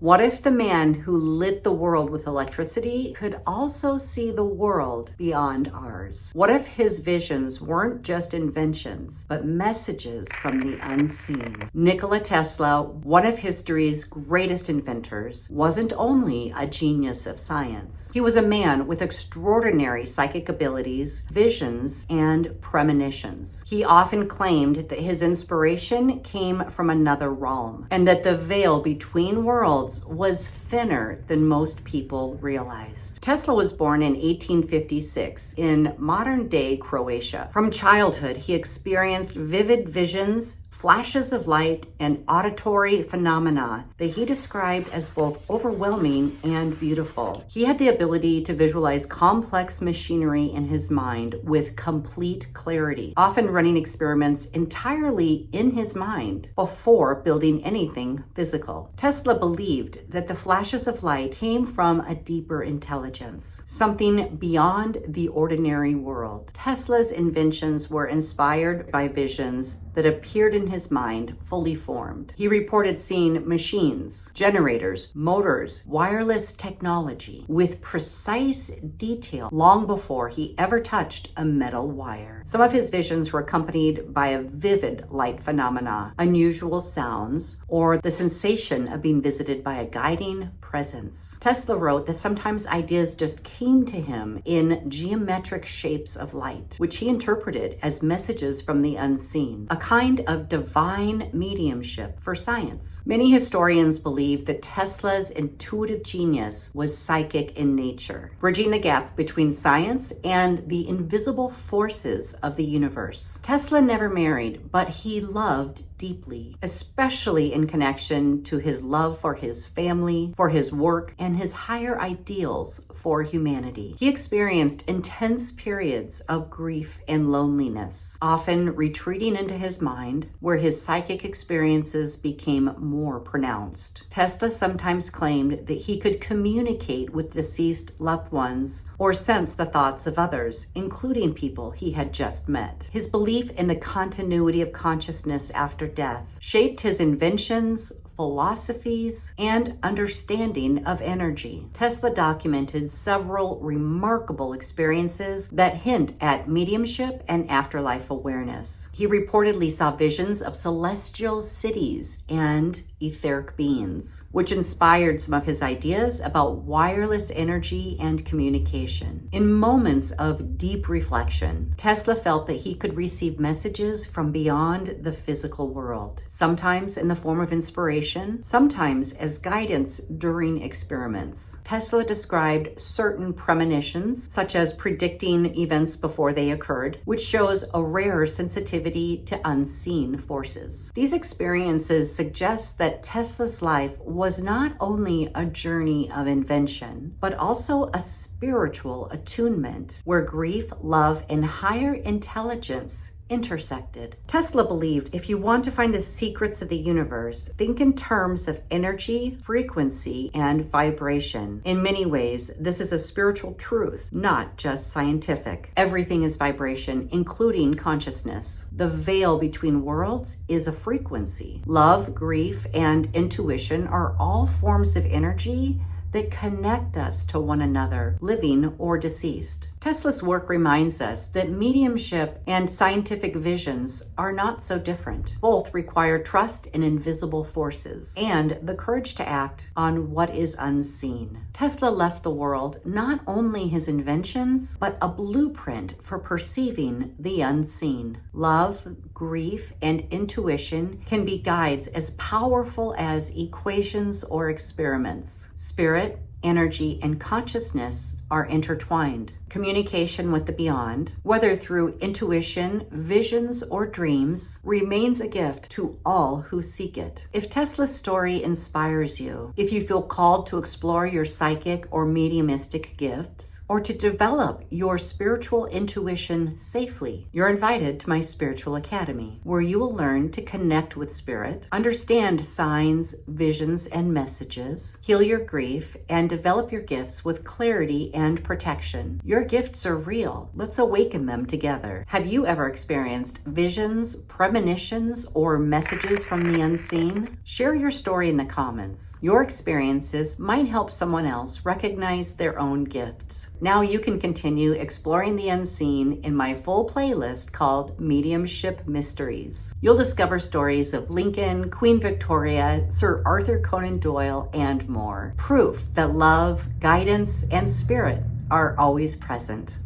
What if the man who lit the world with electricity could also see the world beyond ours? What if his visions weren't just inventions, but messages from the unseen? Nikola Tesla, one of history's greatest inventors, wasn't only a genius of science. He was a man with extraordinary psychic abilities, visions, and premonitions. He often claimed that his inspiration came from another realm, and that the veil between worlds was thinner than most people realized. Tesla was born in 1856 in modern-day Croatia. From childhood, he experienced vivid visions, flashes of light, and auditory phenomena that he described as both overwhelming and beautiful. He had the ability to visualize complex machinery in his mind with complete clarity, often running experiments entirely in his mind before building anything physical. Tesla believed that the flashes of light came from a deeper intelligence, something beyond the ordinary world. Tesla's inventions were inspired by visions that appeared in his mind fully formed. He reported seeing machines, generators, motors, wireless technology with precise detail long before he ever touched a metal wire. Some of his visions were accompanied by a vivid light phenomena, unusual sounds, or the sensation of being visited by a guiding presence. Tesla wrote that sometimes ideas just came to him in geometric shapes of light, which he interpreted as messages from the unseen, a kind of divine mediumship for science. Many historians believe that Tesla's intuitive genius was psychic in nature, bridging the gap between science and the invisible forces of the universe. Tesla never married, but he loved deeply, especially in connection to his love for his family, for his work, and his higher ideals for humanity. He experienced intense periods of grief and loneliness, often retreating into his mind, where his psychic experiences became more pronounced. Tesla sometimes claimed that he could communicate with deceased loved ones or sense the thoughts of others, including people he had just met. His belief in the continuity of consciousness after death shaped his inventions, philosophies, and understanding of energy. Tesla documented several remarkable experiences that hint at mediumship and afterlife awareness. He reportedly saw visions of celestial cities and etheric beings, which inspired some of his ideas about wireless energy and communication. In moments of deep reflection, Tesla felt that he could receive messages from beyond the physical world, sometimes in the form of inspiration, sometimes as guidance during experiments. Tesla described certain premonitions, such as predicting events before they occurred, which shows a rare sensitivity to unseen forces. These experiences suggest that Tesla's life was not only a journey of invention, but also a spiritual attunement where grief, love, and higher intelligence intersected. Tesla believed if you want to find the secrets of the universe, think in terms of energy, frequency, and vibration. In many ways, this is a spiritual truth, not just scientific. Everything is vibration, including consciousness. The veil between worlds is a frequency. Love, grief, and intuition are all forms of energy that connect us to one another, living or deceased. Tesla's work reminds us that mediumship and scientific visions are not so different. Both require trust in invisible forces and the courage to act on what is unseen. Tesla left the world not only his inventions, but a blueprint for perceiving the unseen. Love, grief, and intuition can be guides as powerful as equations or experiments. Spirit, energy, and consciousness are intertwined. Communication with the beyond, whether through intuition, visions, or dreams, remains a gift to all who seek it. If Tesla's story inspires you, if you feel called to explore your psychic or mediumistic gifts, or to develop your spiritual intuition safely, you're invited to my Spiritual Academy, where you will learn to connect with spirit, understand signs, visions, and messages, heal your grief, and develop your gifts with clarity and protection. Your Your gifts are real. Let's awaken them together. Have you ever experienced visions, premonitions, or messages from the unseen? Share your story in the comments. Your experiences might help someone else recognize their own gifts. Now you can continue exploring the unseen in my full playlist called Mediumship Mysteries. You'll discover stories of Lincoln, Queen Victoria, Sir Arthur Conan Doyle, and more. Proof that love, guidance, and spirit are always present.